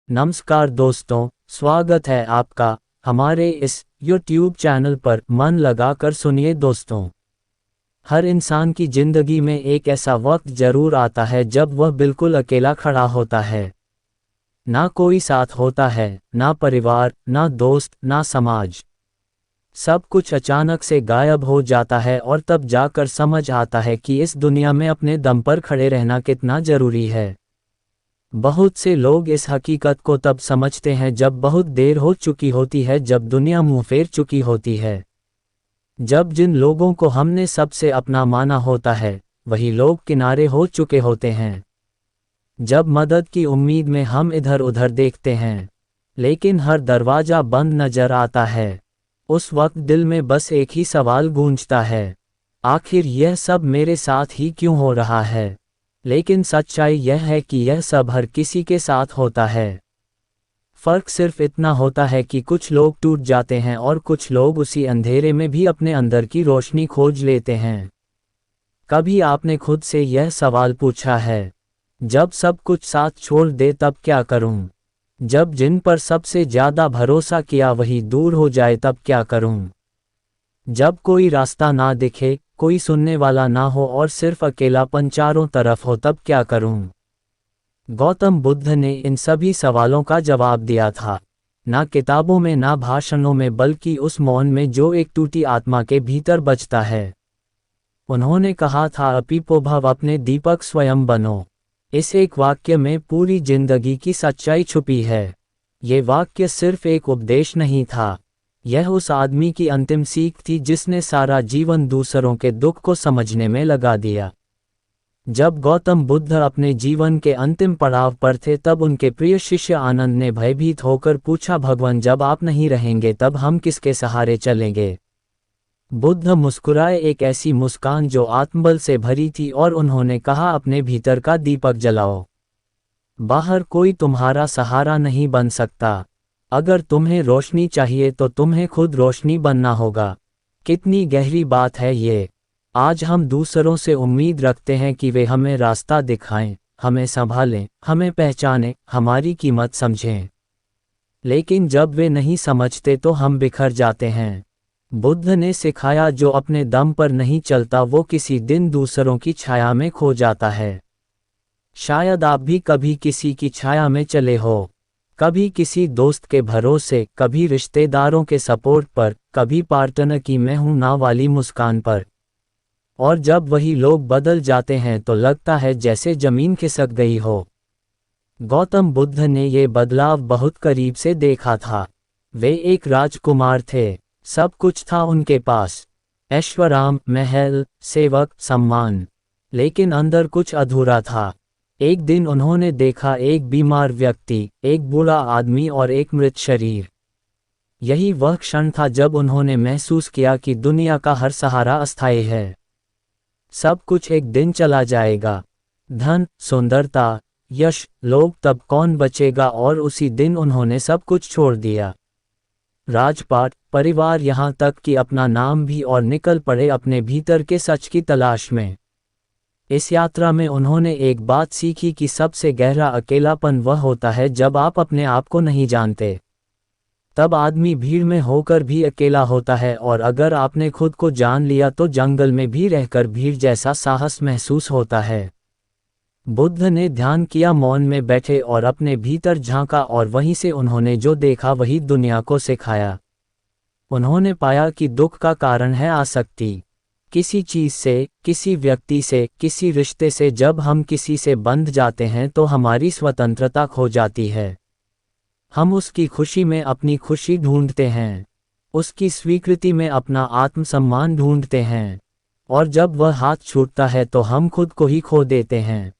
नमस्कार दोस्तों, स्वागत है आपका हमारे इस YouTube चैनल पर। मन लगाकर सुनिए दोस्तों। हर इंसान की जिंदगी में एक ऐसा वक्त जरूर आता है जब वह बिल्कुल अकेला खड़ा होता है। ना कोई साथ होता है, ना परिवार, ना दोस्त, ना समाज। सब कुछ अचानक से गायब हो जाता है और तब जाकर समझ आता है कि इस दुनिया में अपने दम पर खड़े रहना कितना जरूरी है। बहुत से लोग इस हकीकत को तब समझते हैं जब बहुत देर हो चुकी होती है, जब दुनिया मुंह फेर चुकी होती है। जब जिन लोगों को हमने सबसे अपना माना होता है, वही लोग किनारे हो चुके होते हैं। जब मदद की उम्मीद में हम इधर उधर देखते हैं, लेकिन हर दरवाजा बंद नजर आता है, उस वक्त दिल में बस एक ही सवाल गूंजता है, आखिर यह सब मेरे साथ ही क्यों हो रहा है। लेकिन सच्चाई यह है कि यह सब हर किसी के साथ होता है। फर्क सिर्फ इतना होता है कि कुछ लोग टूट जाते हैं और कुछ लोग उसी अंधेरे में भी अपने अंदर की रोशनी खोज लेते हैं। कभी आपने खुद से यह सवाल पूछा है, जब सब कुछ साथ छोड़ दे तब क्या करूं? जब जिन पर सबसे ज्यादा भरोसा किया वही दूर हो जाए तब क्या करूं? जब कोई रास्ता ना दिखे, कोई सुनने वाला ना हो और सिर्फ अकेलापन चारों तरफ हो तब क्या करूं? गौतम बुद्ध ने इन सभी सवालों का जवाब दिया था, ना किताबों में, ना भाषणों में, बल्कि उस मौन में जो एक टूटी आत्मा के भीतर बजता है। उन्होंने कहा था, अपीपो भव, अपने दीपक स्वयं बनो। इस एक वाक्य में पूरी जिंदगी की सच्चाई छुपी है। ये वाक्य सिर्फ एक उपदेश नहीं था, यह उस आदमी की अंतिम सीख थी जिसने सारा जीवन दूसरों के दुख को समझने में लगा दिया। जब गौतम बुद्ध अपने जीवन के अंतिम पड़ाव पर थे तब उनके प्रिय शिष्य आनंद ने भयभीत होकर पूछा, भगवान जब आप नहीं रहेंगे तब हम किसके सहारे चलेंगे? बुद्ध मुस्कुराए, एक ऐसी मुस्कान जो आत्मबल से भरी थी, और उन्होंने कहा, अपने भीतर का दीपक जलाओ। बाहर कोई तुम्हारा सहारा नहीं बन सकता। अगर तुम्हें रोशनी चाहिए तो तुम्हें खुद रोशनी बनना होगा। कितनी गहरी बात है ये। आज हम दूसरों से उम्मीद रखते हैं कि वे हमें रास्ता दिखाएं, हमें संभालें, हमें पहचानें, हमारी कीमत समझें। लेकिन जब वे नहीं समझते तो हम बिखर जाते हैं। बुद्ध ने सिखाया, जो अपने दम पर नहीं चलता वो किसी दिन दूसरों की छाया में खो जाता है। शायद आप भी कभी किसी की छाया में चले हो, कभी किसी दोस्त के भरोसे, कभी रिश्तेदारों के सपोर्ट पर, कभी पार्टनर की मैं हूं ना वाली मुस्कान पर। और जब वही लोग बदल जाते हैं तो लगता है जैसे जमीन खिसक गई हो। गौतम बुद्ध ने ये बदलाव बहुत करीब से देखा था। वे एक राजकुमार थे, सब कुछ था उनके पास, ऐश्वर्य, महल, सेवक, सम्मान, लेकिन अंदर कुछ अधूरा था। एक दिन उन्होंने देखा एक बीमार व्यक्ति, एक बूढ़ा आदमी और एक मृत शरीर। यही वह क्षण था जब उन्होंने महसूस किया कि दुनिया का हर सहारा अस्थायी है। सब कुछ एक दिन चला जाएगा, धन, सुंदरता, यश, लोग, तब कौन बचेगा? और उसी दिन उन्होंने सब कुछ छोड़ दिया, राजपाट, परिवार, यहाँ तक कि अपना नाम भी, और निकल पड़े अपने भीतर के सच की तलाश में। इस यात्रा में उन्होंने एक बात सीखी कि सबसे गहरा अकेलापन वह होता है जब आप अपने आप को नहीं जानते। तब आदमी भीड़ में होकर भी अकेला होता है, और अगर आपने खुद को जान लिया तो जंगल में भी रहकर भीड़ जैसा साहस महसूस होता है। बुद्ध ने ध्यान किया, मौन में बैठे और अपने भीतर झांका, और वहीं से उन्होंने जो देखा वही दुनिया को सिखाया। उन्होंने पाया कि दुख का कारण है आसक्ति, किसी चीज से, किसी व्यक्ति से, किसी रिश्ते से। जब हम किसी से बंध जाते हैं तो हमारी स्वतंत्रता खो जाती है। हम उसकी खुशी में अपनी खुशी ढूंढते हैं, उसकी स्वीकृति में अपना आत्मसम्मान ढूंढते हैं, और जब वह हाथ छूटता है तो हम खुद को ही खो देते हैं।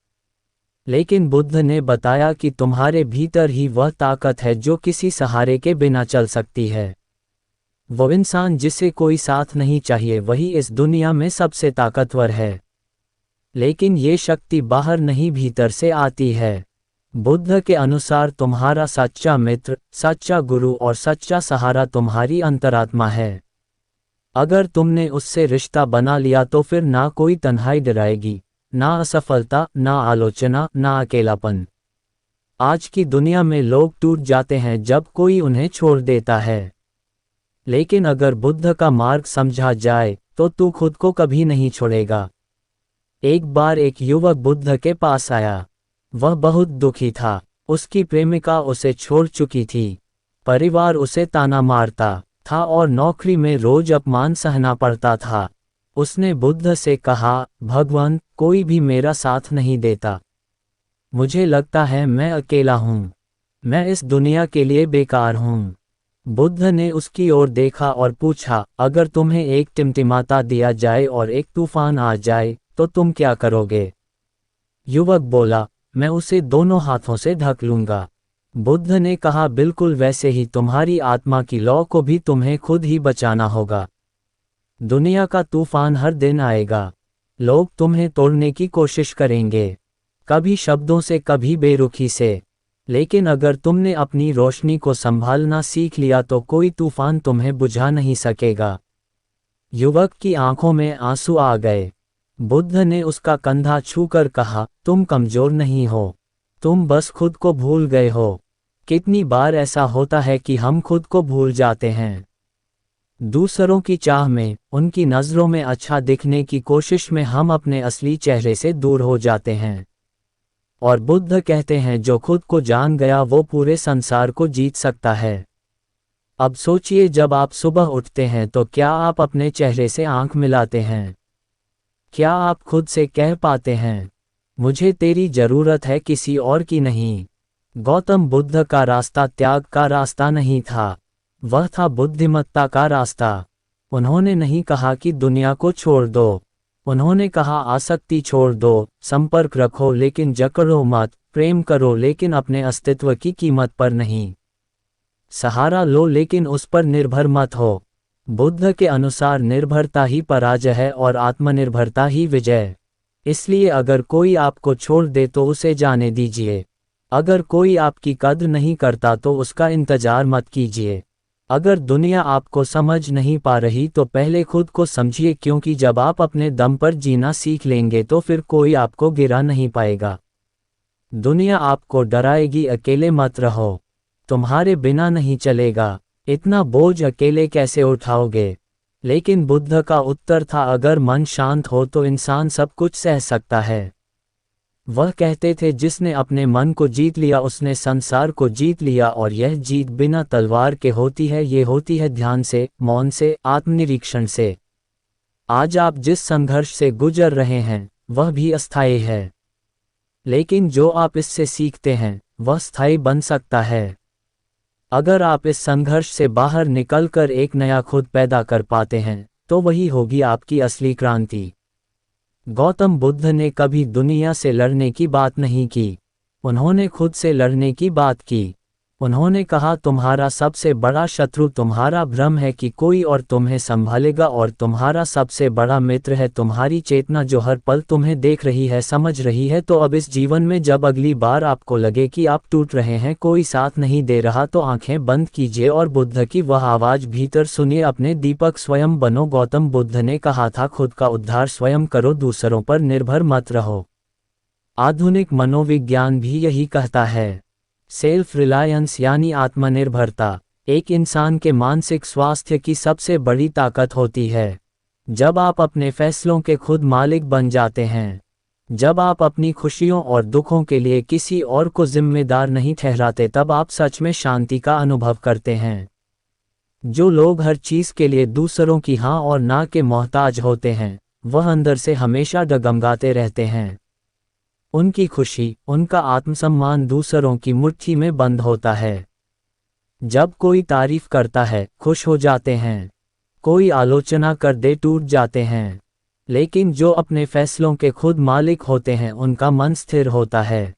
लेकिन बुद्ध ने बताया कि तुम्हारे भीतर ही वह ताकत है जो किसी सहारे के बिना चल सकती है। वो इंसान जिसे कोई साथ नहीं चाहिए वही इस दुनिया में सबसे ताकतवर है। लेकिन ये शक्ति बाहर नहीं, भीतर से आती है। बुद्ध के अनुसार तुम्हारा सच्चा मित्र, सच्चा गुरु और सच्चा सहारा तुम्हारी अंतरात्मा है। अगर तुमने उससे रिश्ता बना लिया तो फिर ना कोई तन्हाई डराएगी, ना असफलता, ना आलोचना, ना अकेलापन। आज की दुनिया में लोग टूट जाते हैं जब कोई उन्हें छोड़ देता है। लेकिन अगर बुद्ध का मार्ग समझा जाए तो तू खुद को कभी नहीं छोड़ेगा। एक बार एक युवक बुद्ध के पास आया। वह बहुत दुखी था। उसकी प्रेमिका उसे छोड़ चुकी थी। परिवार उसे ताना मारता था और नौकरी में रोज अपमान सहना पड़ता था। उसने बुद्ध से कहा, भगवान, कोई भी मेरा साथ नहीं देता। मुझे लगता है मैं अकेला हूँ। मैं इस दुनिया के लिए बेकार हूँ। बुद्ध ने उसकी ओर देखा और पूछा, अगर तुम्हें एक टिमटिमाता दिया जाए और एक तूफान आ जाए तो तुम क्या करोगे? युवक बोला, मैं उसे दोनों हाथों से ढक लूंगा। बुद्ध ने कहा, बिल्कुल वैसे ही तुम्हारी आत्मा की लौ को भी तुम्हें खुद ही बचाना होगा। दुनिया का तूफान हर दिन आएगा। लोग तुम्हें तोड़ने की कोशिश करेंगे, कभी शब्दों से कभी बेरुखी से। लेकिन अगर तुमने अपनी रोशनी को संभालना सीख लिया तो कोई तूफान तुम्हें बुझा नहीं सकेगा। युवक की आंखों में आंसू आ गए। बुद्ध ने उसका कंधा छूकर कहा, तुम कमजोर नहीं हो, तुम बस खुद को भूल गए हो। कितनी बार ऐसा होता है कि हम खुद को भूल जाते हैं। दूसरों की चाह में, उनकी नज़रों में अच्छा दिखने की कोशिश में हम अपने असली चेहरे से दूर हो जाते हैं। और बुद्ध कहते हैं, जो खुद को जान गया वो पूरे संसार को जीत सकता है। अब सोचिए, जब आप सुबह उठते हैं तो क्या आप अपने चेहरे से आंख मिलाते हैं? क्या आप खुद से कह पाते हैं, मुझे तेरी जरूरत है, किसी और की नहीं? गौतम बुद्ध का रास्ता त्याग का रास्ता नहीं था, वह था बुद्धिमत्ता का रास्ता। उन्होंने नहीं कहा कि दुनिया को छोड़ दो, उन्होंने कहा आसक्ति छोड़ दो, संपर्क रखो लेकिन जकड़ो मत, प्रेम करो लेकिन अपने अस्तित्व की कीमत पर नहीं। सहारा लो लेकिन उस पर निर्भर मत हो। बुद्ध के अनुसार निर्भरता ही पराजय है और आत्मनिर्भरता ही विजय। इसलिए अगर कोई आपको छोड़ दे तो उसे जाने दीजिए। अगर कोई आपकी कद्र नहीं करता तो उसका इंतजार मत कीजिए। अगर दुनिया आपको समझ नहीं पा रही तो पहले खुद को समझिए, क्योंकि जब आप अपने दम पर जीना सीख लेंगे तो फिर कोई आपको गिरा नहीं पाएगा। दुनिया आपको डराएगी, अकेले मत रहो, तुम्हारे बिना नहीं चलेगा, इतना बोझ अकेले कैसे उठाओगे? लेकिन बुद्ध का उत्तर था, अगर मन शांत हो तो इंसान सब कुछ सह सकता है। वह कहते थे, जिसने अपने मन को जीत लिया उसने संसार को जीत लिया, और यह जीत बिना तलवार के होती है, ये होती है ध्यान से, मौन से, आत्मनिरीक्षण से। आज आप जिस संघर्ष से गुजर रहे हैं वह भी अस्थायी है, लेकिन जो आप इससे सीखते हैं वह स्थायी बन सकता है। अगर आप इस संघर्ष से बाहर निकलकर एक नया खुद पैदा कर पाते हैं तो वही होगी आपकी असली क्रांति। गौतम बुद्ध ने कभी दुनिया से लड़ने की बात नहीं की, उन्होंने खुद से लड़ने की बात की। उन्होंने कहा, तुम्हारा सबसे बड़ा शत्रु तुम्हारा भ्रम है कि कोई और तुम्हें संभालेगा, और तुम्हारा सबसे बड़ा मित्र है तुम्हारी चेतना जो हर पल तुम्हें देख रही है, समझ रही है। तो अब इस जीवन में जब अगली बार आपको लगे कि आप टूट रहे हैं, कोई साथ नहीं दे रहा, तो आंखें बंद कीजिए और बुद्ध की वह आवाज भीतर सुनिए, अपने दीपक स्वयं बनो। गौतम बुद्ध ने कहा था, खुद का उद्धार स्वयं करो, दूसरों पर निर्भर मत रहो। आधुनिक मनोविज्ञान भी यही कहता है। सेल्फ रिलायंस यानी आत्मनिर्भरता एक इंसान के मानसिक स्वास्थ्य की सबसे बड़ी ताकत होती है। जब आप अपने फैसलों के खुद मालिक बन जाते हैं, जब आप अपनी खुशियों और दुखों के लिए किसी और को जिम्मेदार नहीं ठहराते, तब आप सच में शांति का अनुभव करते हैं। जो लोग हर चीज के लिए दूसरों की हाँ और ना के मोहताज होते हैं, वह अंदर से हमेशा डगमगाते रहते हैं। उनकी खुशी, उनका आत्मसम्मान दूसरों की मुट्ठी में बंद होता है। जब कोई तारीफ करता है, खुश हो जाते हैं, कोई आलोचना कर दे, टूट जाते हैं। लेकिन जो अपने फैसलों के खुद मालिक होते हैं, उनका मन स्थिर होता है,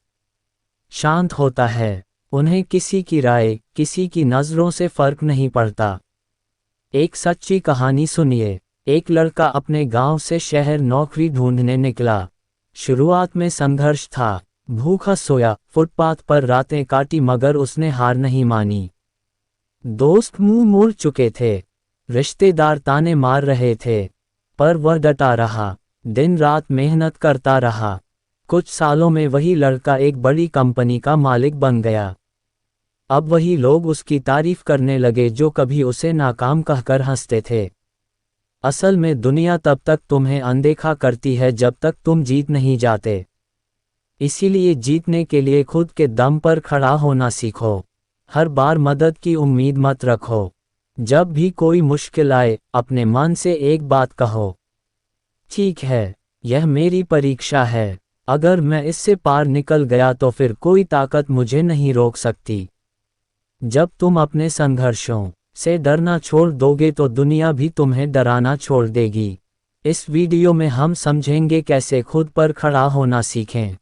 शांत होता है। उन्हें किसी की राय, किसी की नज़रों से फर्क नहीं पड़ता। एक सच्ची कहानी सुनिए। एक लड़का अपने गांव से शहर नौकरी ढूंढने निकला। शुरुआत में संघर्ष था, भूखा सोया, फुटपाथ पर रातें काटी, मगर उसने हार नहीं मानी। दोस्त मुंह मोड़ चुके थे, रिश्तेदार ताने मार रहे थे, पर वह डटा रहा, दिन रात मेहनत करता रहा। कुछ सालों में वही लड़का एक बड़ी कंपनी का मालिक बन गया। अब वही लोग उसकी तारीफ करने लगे जो कभी उसे नाकाम कहकर हंसते थे। असल में दुनिया तब तक तुम्हें अनदेखा करती है जब तक तुम जीत नहीं जाते। इसीलिए जीतने के लिए खुद के दम पर खड़ा होना सीखो। हर बार मदद की उम्मीद मत रखो। जब भी कोई मुश्किल आए, अपने मन से एक बात कहो, ठीक है, यह मेरी परीक्षा है। अगर मैं इससे पार निकल गया तो फिर कोई ताकत मुझे नहीं रोक सकती। जब तुम अपने संघर्षों से डरना छोड़ दोगे तो दुनिया भी तुम्हें डराना छोड़ देगी। इस वीडियो में हम समझेंगे कैसे खुद पर खड़ा होना सीखें,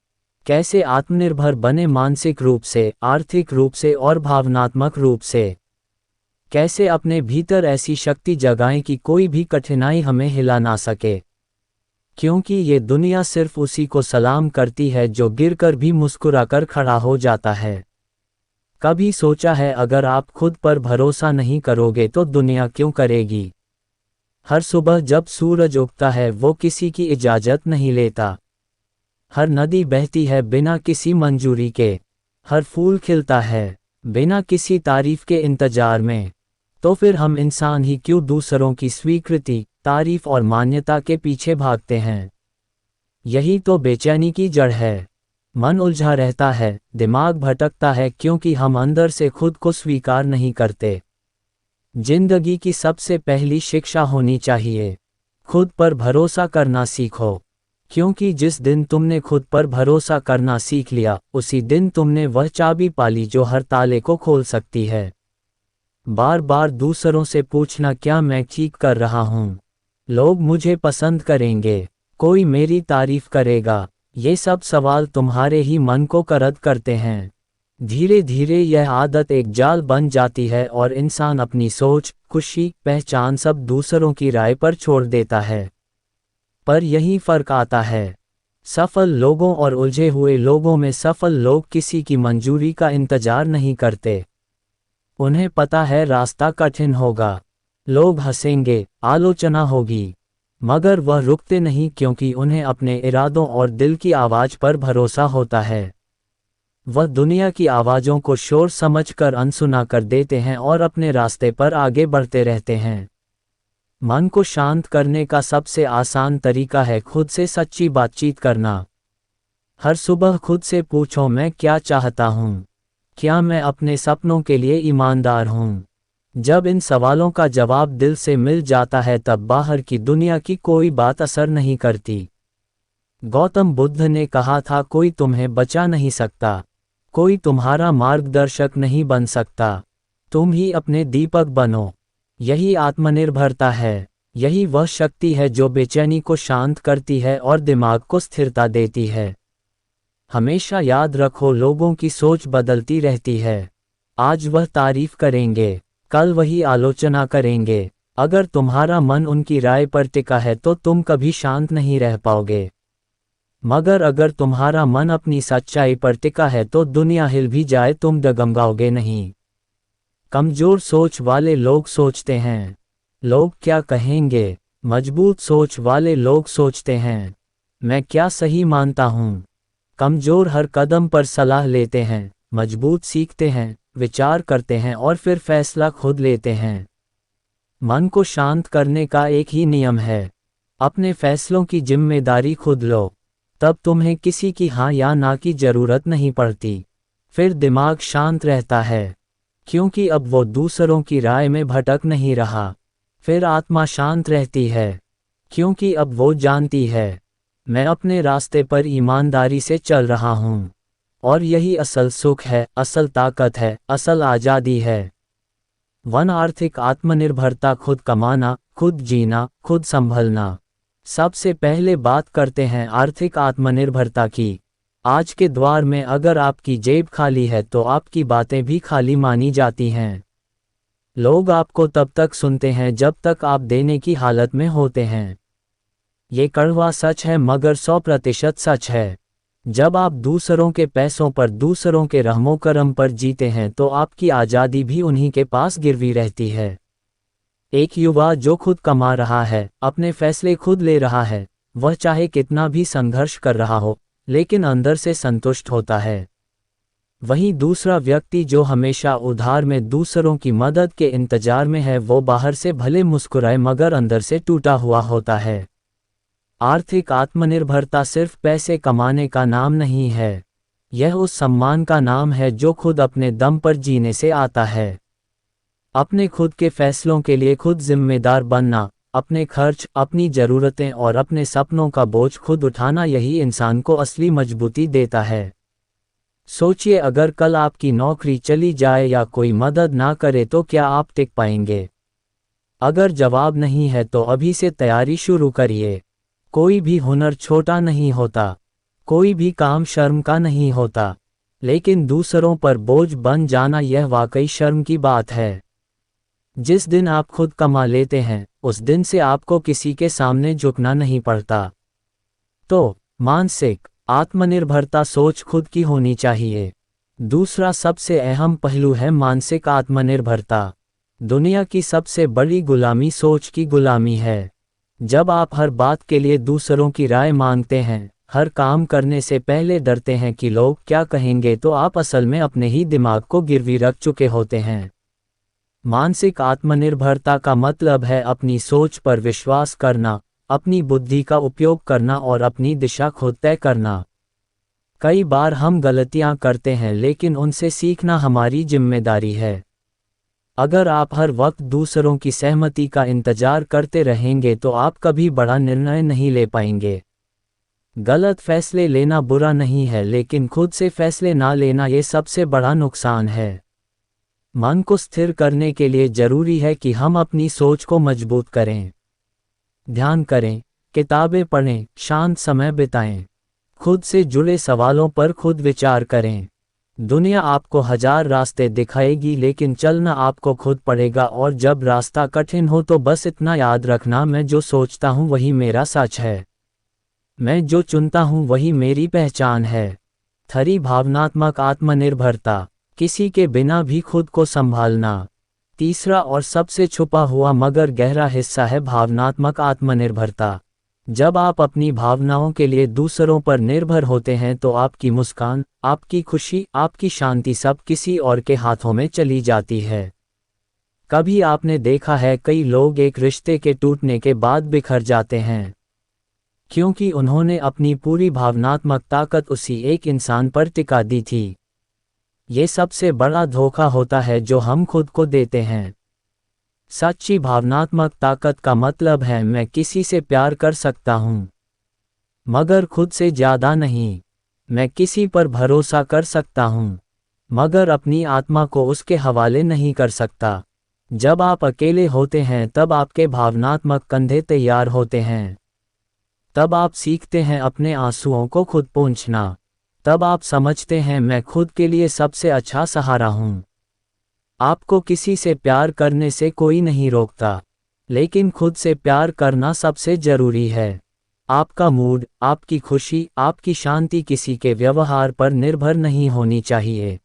कैसे आत्मनिर्भर बने मानसिक रूप से, आर्थिक रूप से और भावनात्मक रूप से, कैसे अपने भीतर ऐसी शक्ति जगाएं कि कोई भी कठिनाई हमें हिला ना सके। क्योंकि ये दुनिया सिर्फ उसी को सलाम करती है जो गिरकर भी मुस्कुराकर खड़ा हो जाता है। कभी सोचा है अगर आप खुद पर भरोसा नहीं करोगे तो दुनिया क्यों करेगी? हर सुबह जब सूरज उगता है वो किसी की इजाज़त नहीं लेता। हर नदी बहती है बिना किसी मंजूरी के। हर फूल खिलता है बिना किसी तारीफ के इंतजार में। तो फिर हम इंसान ही क्यों दूसरों की स्वीकृति, तारीफ और मान्यता के पीछे भागते हैं? यही तो बेचैनी की जड़ है। मन उलझा रहता है, दिमाग भटकता है क्योंकि हम अंदर से खुद को स्वीकार नहीं करते। जिंदगी की सबसे पहली शिक्षा होनी चाहिए, खुद पर भरोसा करना सीखो। क्योंकि जिस दिन तुमने खुद पर भरोसा करना सीख लिया, उसी दिन तुमने वह चाबी पाली जो हर ताले को खोल सकती है। बार बार दूसरों से पूछना क्या मैं ठीक कर रहा हूँ, लोग मुझे पसंद करेंगे, कोई मेरी तारीफ करेगा, ये सब सवाल तुम्हारे ही मन को करद करते हैं। धीरे धीरे यह आदत एक जाल बन जाती है और इंसान अपनी सोच, खुशी, पहचान सब दूसरों की राय पर छोड़ देता है। पर यही फर्क आता है। सफल लोगों और उलझे हुए लोगों में सफल लोग किसी की मंजूरी का इंतजार नहीं करते। उन्हें पता है रास्ता कठिन होगा, लोग हंसेंगे, आलोचना होगी, मगर वह रुकते नहीं क्योंकि उन्हें अपने इरादों और दिल की आवाज़ पर भरोसा होता है। वह दुनिया की आवाज़ों को शोर समझकर अनसुना कर देते हैं और अपने रास्ते पर आगे बढ़ते रहते हैं। मन को शांत करने का सबसे आसान तरीका है खुद से सच्ची बातचीत करना। हर सुबह खुद से पूछो, मैं क्या चाहता हूँ? क्या मैं अपने सपनों के लिए ईमानदार हूँ? जब इन सवालों का जवाब दिल से मिल जाता है तब बाहर की दुनिया की कोई बात असर नहीं करती। गौतम बुद्ध ने कहा था, कोई तुम्हें बचा नहीं सकता, कोई तुम्हारा मार्गदर्शक नहीं बन सकता, तुम ही अपने दीपक बनो। यही आत्मनिर्भरता है, यही वह शक्ति है जो बेचैनी को शांत करती है और दिमाग को स्थिरता देती है। हमेशा याद रखो, लोगों की सोच बदलती रहती है। आज वह तारीफ करेंगे, कल वही आलोचना करेंगे। अगर तुम्हारा मन उनकी राय पर टिका है तो तुम कभी शांत नहीं रह पाओगे। मगर अगर तुम्हारा मन अपनी सच्चाई पर टिका है तो दुनिया हिल भी जाए तुम डगमगाओगे नहीं। कमजोर सोच वाले लोग सोचते हैं, लोग क्या कहेंगे? मजबूत सोच वाले लोग सोचते हैं, मैं क्या सही मानता हूँ? कमजोर हर कदम पर सलाह लेते हैं, मजबूत सीखते हैं, विचार करते हैं और फिर फैसला खुद लेते हैं। मन को शांत करने का एक ही नियम है, अपने फैसलों की जिम्मेदारी खुद लो। तब तुम्हें किसी की हाँ या ना की जरूरत नहीं पड़ती। फिर दिमाग शांत रहता है, क्योंकि अब वो दूसरों की राय में भटक नहीं रहा। फिर आत्मा शांत रहती है, क्योंकि अब वो जानती है, मैं अपने रास्ते पर ईमानदारी से चल रहा हूँ। और यही असल सुख है, असल ताकत है, असल आज़ादी है। आर्थिक आत्मनिर्भरता, खुद कमाना, खुद जीना, खुद संभलना। सबसे पहले बात करते हैं आर्थिक आत्मनिर्भरता की। आज के दौर में अगर आपकी जेब खाली है तो आपकी बातें भी खाली मानी जाती हैं। लोग आपको तब तक सुनते हैं जब तक आप देने की हालत में होते हैं। ये कड़वा सच है मगर 100% सच है। जब आप दूसरों के पैसों पर, दूसरों के रहमो करम पर जीते हैं तो आपकी आज़ादी भी उन्हीं के पास गिरवी रहती है। एक युवा जो खुद कमा रहा है, अपने फैसले खुद ले रहा है, वह चाहे कितना भी संघर्ष कर रहा हो, लेकिन अंदर से संतुष्ट होता है। वहीं दूसरा व्यक्ति जो हमेशा उधार में दूसरों की मदद के इंतजार में है, वो बाहर से भले मुस्कुराए मगर अंदर से टूटा हुआ होता है। आर्थिक आत्मनिर्भरता सिर्फ पैसे कमाने का नाम नहीं है, यह उस सम्मान का नाम है जो खुद अपने दम पर जीने से आता है। अपने खुद के फैसलों के लिए खुद जिम्मेदार बनना, अपने खर्च, अपनी ज़रूरतें और अपने सपनों का बोझ खुद उठाना, यही इंसान को असली मजबूती देता है। सोचिए, अगर कल आपकी नौकरी चली जाए या कोई मदद ना करे तो क्या आप टिक पाएंगे? अगर जवाब नहीं है तो अभी से तैयारी शुरू करिए। कोई भी हुनर छोटा नहीं होता, कोई भी काम शर्म का नहीं होता, लेकिन दूसरों पर बोझ बन जाना यह वाकई शर्म की बात है। जिस दिन आप खुद कमा लेते हैं, उस दिन से आपको किसी के सामने झुकना नहीं पड़ता। तो मानसिक आत्मनिर्भरता सोच खुद की होनी चाहिए। दूसरा सबसे अहम पहलू है मानसिक आत्मनिर्भरता। दुनिया की सबसे बड़ी गुलामी सोच की गुलामी है। जब आप हर बात के लिए दूसरों की राय मांगते हैं, हर काम करने से पहले डरते हैं कि लोग क्या कहेंगे, तो आप असल में अपने ही दिमाग को गिरवी रख चुके होते हैं। मानसिक आत्मनिर्भरता का मतलब है अपनी सोच पर विश्वास करना, अपनी बुद्धि का उपयोग करना और अपनी दिशा खुद तय करना। कई बार हम गलतियां करते हैं, लेकिन उनसे सीखना हमारी जिम्मेदारी है। अगर आप हर वक्त दूसरों की सहमति का इंतजार करते रहेंगे तो आप कभी बड़ा निर्णय नहीं ले पाएंगे। गलत फैसले लेना बुरा नहीं है, लेकिन खुद से फैसले ना लेना ये सबसे बड़ा नुकसान है। मन को स्थिर करने के लिए जरूरी है कि हम अपनी सोच को मजबूत करें। ध्यान करें, किताबें पढ़ें, शांत समय बिताएं, खुद से जुड़े सवालों पर खुद विचार करें। दुनिया आपको 1000 रास्ते दिखाएगी, लेकिन चलना आपको खुद पड़ेगा। और जब रास्ता कठिन हो तो बस इतना याद रखना, मैं जो सोचता हूँ वही मेरा सच है। मैं जो चुनता हूँ वही मेरी पहचान है। थरी भावनात्मक आत्मनिर्भरता, किसी के बिना भी खुद को संभालना। तीसरा और सबसे छुपा हुआ मगर गहरा हिस्सा है भावनात्मक आत्मनिर्भरता। जब आप अपनी भावनाओं के लिए दूसरों पर निर्भर होते हैं तो आपकी मुस्कान, आपकी खुशी, आपकी शांति सब किसी और के हाथों में चली जाती है। कभी आपने देखा है कई लोग एक रिश्ते के टूटने के बाद बिखर जाते हैं, क्योंकि उन्होंने अपनी पूरी भावनात्मक ताकत उसी एक इंसान पर टिका दी थी। ये सबसे बड़ा धोखा होता है जो हम खुद को देते हैं। सच्ची भावनात्मक ताकत का मतलब है मैं किसी से प्यार कर सकता हूँ, मगर खुद से ज़्यादा नहीं। मैं किसी पर भरोसा कर सकता हूँ, मगर अपनी आत्मा को उसके हवाले नहीं कर सकता। जब आप अकेले होते हैं तब आपके भावनात्मक कंधे तैयार होते हैं। तब आप सीखते हैं अपने आंसुओं को खुद पोंछना। तब आप समझते हैं मैं खुद के लिए सबसे अच्छा सहारा हूँ। आपको किसी से प्यार करने से कोई नहीं रोकता, लेकिन खुद से प्यार करना सबसे जरूरी है। आपका मूड, आपकी खुशी, आपकी शांति किसी के व्यवहार पर निर्भर नहीं होनी चाहिए।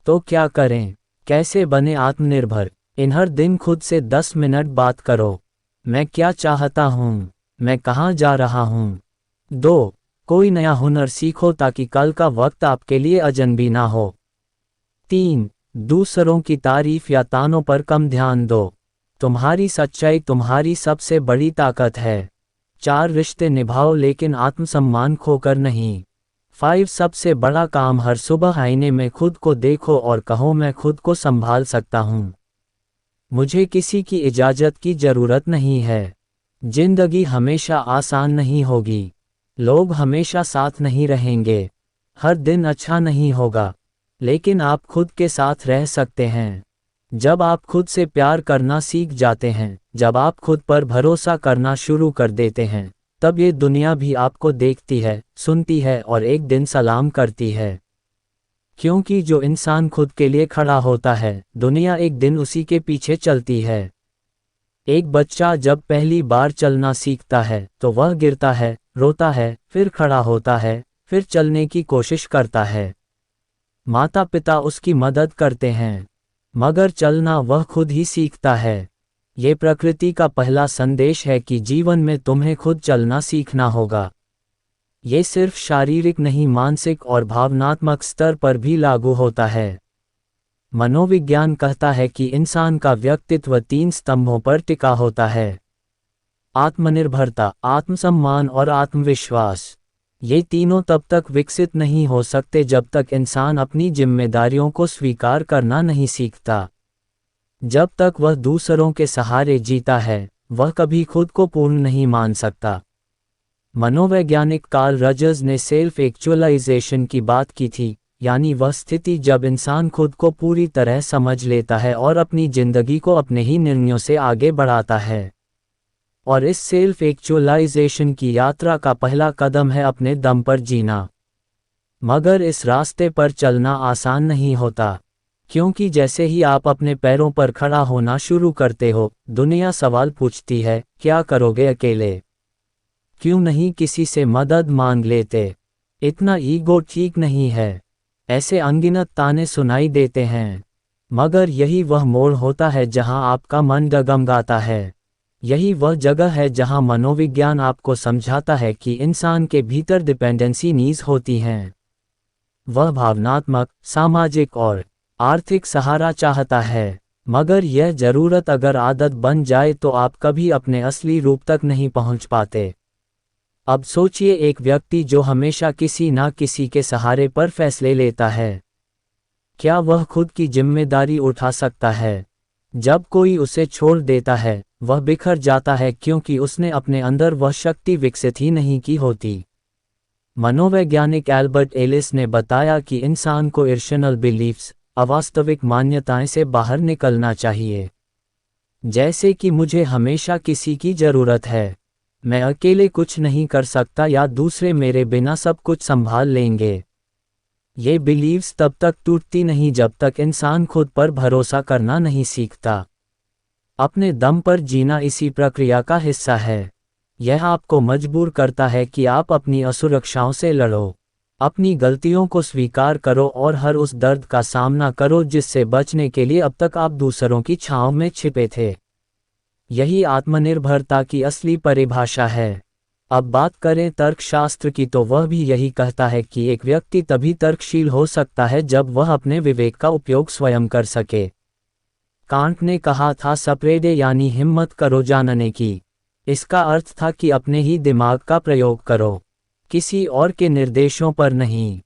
तो क्या करें? कैसे बने आत्मनिर्भर? इन हर दिन खुद से 10 मिनट बात करो। मैं क्या चाहता हूँ? मैं कहाँ जा रहा हूँ? 2. कोई नया हुनर सीखो ताकि कल का वक्त आपके लिए अजनबी ना हो। 3. दूसरों की तारीफ या तानों पर कम ध्यान दो। तुम्हारी सच्चाई तुम्हारी सबसे बड़ी ताकत है। 4. रिश्ते निभाओ लेकिन आत्मसम्मान खोकर नहीं। 5. सबसे बड़ा काम, हर सुबह आईने में खुद को देखो और कहो मैं खुद को संभाल सकता हूँ। मुझे किसी की इजाज़त की ज़रूरत नहीं है। जिंदगी हमेशा आसान नहीं होगी, लोग हमेशा साथ नहीं रहेंगे, हर दिन अच्छा नहीं होगा, लेकिन आप खुद के साथ रह सकते हैं। जब आप खुद से प्यार करना सीख जाते हैं, जब आप खुद पर भरोसा करना शुरू कर देते हैं, तब ये दुनिया भी आपको देखती है, सुनती है और एक दिन सलाम करती है। क्योंकि जो इंसान खुद के लिए खड़ा होता है, दुनिया एक दिन उसी के पीछे चलती है। एक बच्चा जब पहली बार चलना सीखता है तो वह गिरता है, रोता है, फिर खड़ा होता है, फिर चलने की कोशिश करता है। माता पिता उसकी मदद करते हैं, मगर चलना वह खुद ही सीखता है। ये प्रकृति का पहला संदेश है कि जीवन में तुम्हें खुद चलना सीखना होगा। ये सिर्फ शारीरिक नहीं मानसिक और भावनात्मक स्तर पर भी लागू होता है। मनोविज्ञान कहता है कि इंसान का व्यक्तित्व 3 स्तंभों पर टिका होता है: आत्मनिर्भरता, आत्मसम्मान और आत्मविश्वास। ये तीनों तब तक विकसित नहीं हो सकते जब तक इंसान अपनी जिम्मेदारियों को स्वीकार करना नहीं सीखता। जब तक वह दूसरों के सहारे जीता है, वह कभी खुद को पूर्ण नहीं मान सकता। मनोवैज्ञानिक कार्ल रजर्स ने सेल्फ एक्चुअलाइजेशन की बात की थी, यानी वह स्थिति जब इंसान खुद को पूरी तरह समझ लेता है और अपनी जिंदगी को अपने ही निर्णयों से आगे बढ़ाता है। और इस सेल्फ एक्चुअलाइजेशन की यात्रा का पहला कदम है अपने दम पर जीना। मगर इस रास्ते पर चलना आसान नहीं होता, क्योंकि जैसे ही आप अपने पैरों पर खड़ा होना शुरू करते हो, दुनिया सवाल पूछती है, क्या करोगे अकेले? क्यों नहीं किसी से मदद मांग लेते? इतना ईगो ठीक नहीं है। ऐसे अनगिनत ताने सुनाई देते हैं। मगर यही वह मोड़ होता है जहां आपका मन डगमगाता है। यही वह जगह है जहां मनोविज्ञान आपको समझाता है कि इंसान के भीतर डिपेंडेंसी नीड्स होती हैं। वह भावनात्मक, सामाजिक और आर्थिक सहारा चाहता है। मगर यह ज़रूरत अगर आदत बन जाए तो आप कभी अपने असली रूप तक नहीं पहुंच पाते। अब सोचिए एक व्यक्ति जो हमेशा किसी ना किसी के सहारे पर फैसले लेता है। क्या वह खुद की जिम्मेदारी उठा सकता है? जब कोई उसे छोड़ देता है, वह बिखर जाता है क्योंकि उसने अपने अंदर वह शक्ति विकसित ही नहीं की होती। मनोवैज्ञानिक एल्बर्ट एलिस ने बताया कि इंसान को इर्रेशनल बिलीफ्स, अवास्तविक मान्यताएं से बाहर निकलना चाहिए। जैसे कि मुझे हमेशा किसी की ज़रूरत है, मैं अकेले कुछ नहीं कर सकता या दूसरे मेरे बिना सब कुछ संभाल लेंगे। ये बिलीव्स तब तक टूटती नहीं जब तक इंसान खुद पर भरोसा करना नहीं सीखता। अपने दम पर जीना इसी प्रक्रिया का हिस्सा है। यह आपको मजबूर करता है कि आप अपनी असुरक्षाओं से लड़ो, अपनी गलतियों को स्वीकार करो और हर उस दर्द का सामना करो जिससे बचने के लिए अब तक आप दूसरों की छांव में छिपे थे। यही आत्मनिर्भरता की असली परिभाषा है। अब बात करें तर्कशास्त्र की तो वह भी यही कहता है कि एक व्यक्ति तभी तर्कशील हो सकता है जब वह अपने विवेक का उपयोग स्वयं कर सके। कांट ने कहा था सप्रेडे यानी हिम्मत करो जानने की। इसका अर्थ था कि अपने ही दिमाग का प्रयोग करो, किसी और के निर्देशों पर नहीं।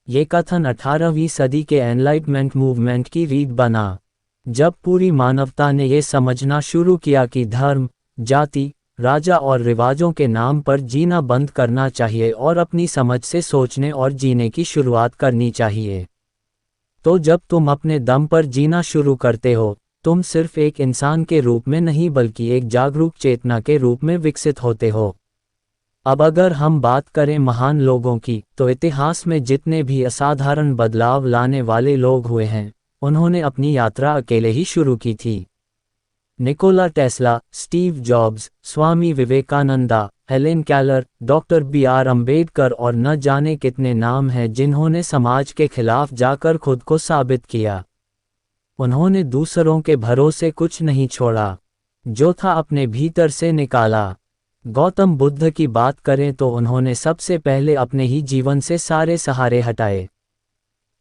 ये कथन 18वीं सदी के एनलाइटमेंट मूवमेंट की रीढ़ बना, जब पूरी मानवता ने ये समझना शुरू किया कि धर्म, जाति, राजा और रिवाजों के नाम पर जीना बंद करना चाहिए और अपनी समझ से सोचने और जीने की शुरुआत करनी चाहिए। तो जब तुम अपने दम पर जीना शुरू करते हो, तुम सिर्फ एक इंसान के रूप में नहीं बल्कि एक जागरूक चेतना के रूप में विकसित होते हो। अब अगर हम बात करें महान लोगों की, तो इतिहास में जितने भी असाधारण बदलाव लाने वाले लोग हुए हैं, उन्होंने अपनी यात्रा अकेले ही शुरू की थी। Nikola Tesla, Steve Jobs, Swami Vivekananda, Helen Keller, doctor B R. Ambedkar और न जाने कितने नाम हैं जिन्होंने समाज के खिलाफ जाकर खुद को साबित किया। उन्होंने दूसरों के भरोसे कुछ नहीं छोड़ा, जो था अपने भीतर से निकाला। गौतम बुद्ध की बात करें तो उन्होंने सबसे पहले अपने ही जीवन से सारे सहारे हटाए।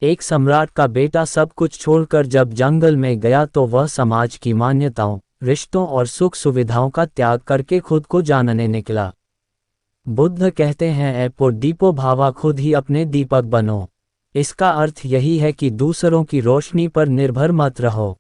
एक सम्राट का बेटा सब कुछ छोड़कर जब जंगल में गया तो वह समाज की मान्यताओं, रिश्तों और सुख सुविधाओं का त्याग करके खुद को जानने निकला। बुद्ध कहते हैं एपो दीपो भावा, खुद ही अपने दीपक बनो। इसका अर्थ यही है कि दूसरों की रोशनी पर निर्भर मत रहो,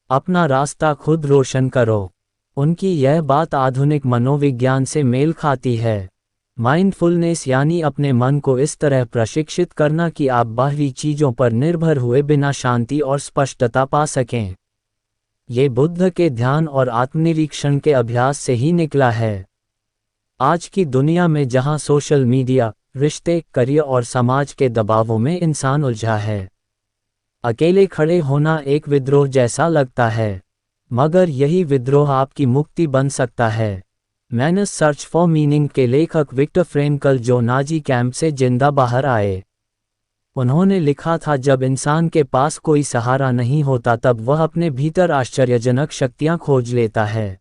अपना रास्ता खुद रोशन करो। उनकी यह बात आधुनिक मनोविज्ञान से मेल खाती है। माइंडफुलनेस यानी अपने मन को इस तरह प्रशिक्षित करना कि आप बाहरी चीज़ों पर निर्भर हुए बिना शांति और स्पष्टता पा सकें। ये बुद्ध के ध्यान और आत्मनिरीक्षण के अभ्यास से ही निकला है। आज की दुनिया में जहां सोशल मीडिया, रिश्ते, करियर और समाज के दबावों में इंसान उलझा है, अकेले खड़े होना एक विद्रोह जैसा लगता है। मगर यही विद्रोह आपकी मुक्ति बन सकता है। मैनस सर्च फॉर मीनिंग के लेखक विक्टर फ्रेंकल जो नाजी कैंप से जिंदा बाहर आए, उन्होंने लिखा था जब इंसान के पास कोई सहारा नहीं होता तब वह अपने भीतर आश्चर्यजनक शक्तियां खोज लेता है।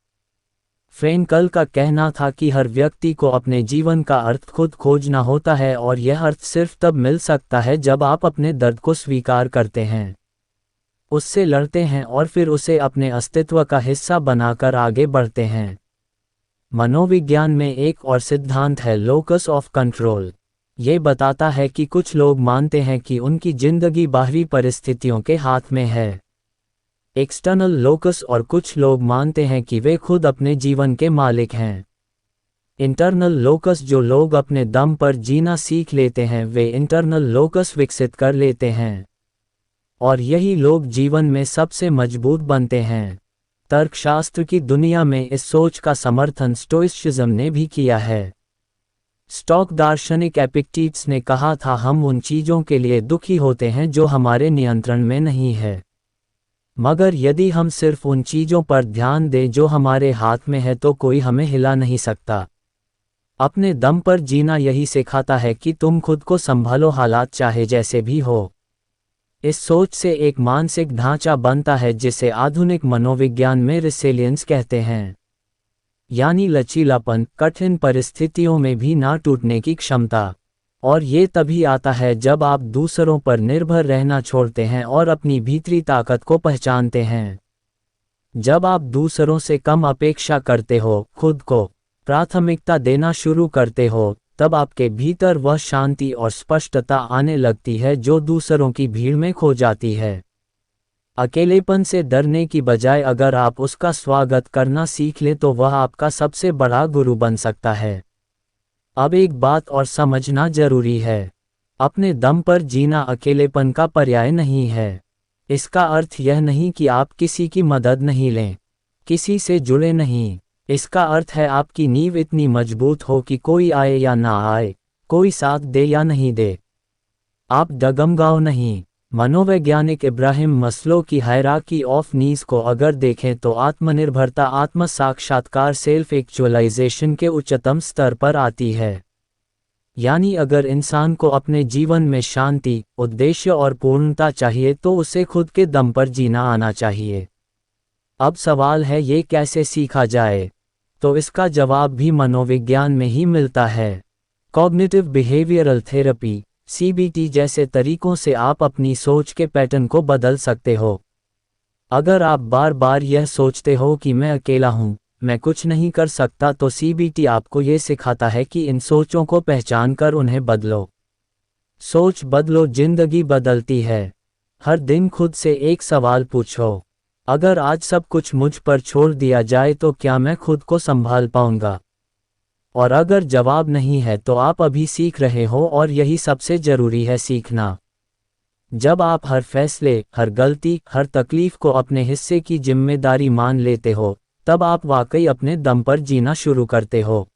फ्रेंकल का कहना था कि हर व्यक्ति को अपने जीवन का अर्थ खुद खोजना होता है और यह अर्थ सिर्फ तब मिल सकता है जब आप अपने दर्द को स्वीकार करते हैं, उससे लड़ते हैं और फिर उसे अपने अस्तित्व का हिस्सा बनाकर आगे बढ़ते हैं। मनोविज्ञान में एक और सिद्धांत है लोकस ऑफ कंट्रोल। ये बताता है कि कुछ लोग मानते हैं कि उनकी जिंदगी बाहरी परिस्थितियों के हाथ में है, एक्सटर्नल लोकस, और कुछ लोग मानते हैं कि वे खुद अपने जीवन के मालिक हैं। इंटरनल लोकस, जो लोग अपने दम पर जीना सीख लेते हैं वे इंटरनल लोकस विकसित कर लेते हैं, और यही लोग जीवन में सबसे मजबूत बनते हैं। तर्कशास्त्र की दुनिया में इस सोच का समर्थन स्टोइसिज्म ने भी किया है। स्टॉक दार्शनिक एपिक्टेट्स ने कहा था, हम उन चीज़ों के लिए दुखी होते हैं जो हमारे नियंत्रण में नहीं है, मगर यदि हम सिर्फ उन चीज़ों पर ध्यान दें जो हमारे हाथ में है तो कोई हमें हिला नहीं सकता। अपने दम पर जीना यही सिखाता है कि तुम खुद को संभालो, हालात चाहे जैसे भी हो। इस सोच से एक मानसिक ढांचा बनता है जिसे आधुनिक मनोविज्ञान में रिसिलियंस कहते हैं, यानी लचीलापन, कठिन परिस्थितियों में भी ना टूटने की क्षमता। और ये तभी आता है जब आप दूसरों पर निर्भर रहना छोड़ते हैं और अपनी भीतरी ताकत को पहचानते हैं। जब आप दूसरों से कम अपेक्षा करते हो, खुद को प्राथमिकता देना शुरू करते हो, तब आपके भीतर वह शांति और स्पष्टता आने लगती है जो दूसरों की भीड़ में खो जाती है। अकेलेपन से डरने की बजाय अगर आप उसका स्वागत करना सीख लें तो वह आपका सबसे बड़ा गुरु बन सकता है। अब एक बात और समझना जरूरी है, अपने दम पर जीना अकेलेपन का पर्याय नहीं है। इसका अर्थ यह नहीं कि आप किसी की मदद नहीं लें, किसी से जुड़े नहीं। इसका अर्थ है आपकी नींव इतनी मजबूत हो कि कोई आए या ना आए, कोई साथ दे या नहीं दे, आप डगमगाओ नहीं। मनोवैज्ञानिक इब्राहिम मस्लो की हायरार्की ऑफ नीड्स को अगर देखें तो आत्मनिर्भरता आत्म साक्षात्कार सेल्फ एक्चुअलाइजेशन के उच्चतम स्तर पर आती है। यानी अगर इंसान को अपने जीवन में शांति, उद्देश्य और पूर्णता चाहिए तो उसे खुद के दम पर जीना आना चाहिए। अब सवाल है ये कैसे सीखा जाए, तो इसका जवाब भी मनोविज्ञान में ही मिलता है। कॉग्निटिव बिहेवियरल थेरेपी CBT जैसे तरीकों से आप अपनी सोच के पैटर्न को बदल सकते हो। अगर आप बार बार यह सोचते हो कि मैं अकेला हूँ, मैं कुछ नहीं कर सकता, तो CBT आपको ये सिखाता है कि इन सोचों को पहचान कर उन्हें बदलो। सोच बदलो, जिंदगी बदलती है। हर दिन खुद से एक सवाल पूछो, अगर आज सब कुछ मुझ पर छोड़ दिया जाए तो क्या मैं खुद को संभाल पाऊंगा? और अगर जवाब नहीं है तो आप अभी सीख रहे हो, और यही सबसे जरूरी है, सीखना। जब आप हर फैसले, हर गलती, हर तकलीफ को अपने हिस्से की जिम्मेदारी मान लेते हो, तब आप वाकई अपने दम पर जीना शुरू करते हो।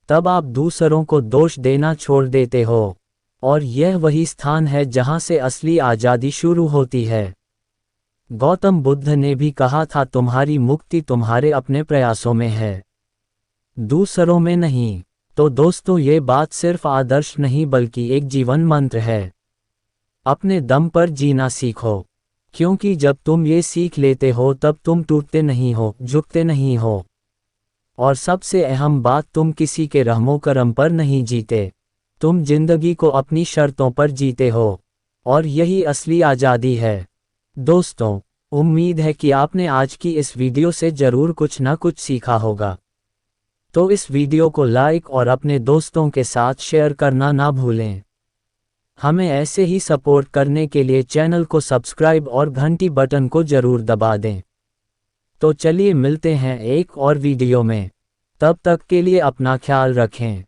तब आप दूसरों को दोष देना छोड़ देते हो, और यह वही स्थान है जहां से असली आज़ादी शुरू होती है। गौतम बुद्ध ने भी कहा था, तुम्हारी मुक्ति तुम्हारे अपने प्रयासों में है, दूसरों में नहीं। तो दोस्तों, ये बात सिर्फ आदर्श नहीं बल्कि एक जीवन मंत्र है। अपने दम पर जीना सीखो, क्योंकि जब तुम ये सीख लेते हो तब तुम टूटते नहीं हो, झुकते नहीं हो, और सबसे अहम बात, तुम किसी के रहमो करम पर नहीं जीते, तुम जिंदगी को अपनी शर्तों पर जीते हो, और यही असली आज़ादी है। दोस्तों, उम्मीद है कि आपने आज की इस वीडियो से ज़रूर कुछ ना कुछ सीखा होगा। तो इस वीडियो को लाइक और अपने दोस्तों के साथ शेयर करना ना भूलें। हमें ऐसे ही सपोर्ट करने के लिए चैनल को सब्सक्राइब और घंटी बटन को ज़रूर दबा दें। तो चलिए मिलते हैं एक और वीडियो में, तब तक के लिए अपना ख्याल रखें।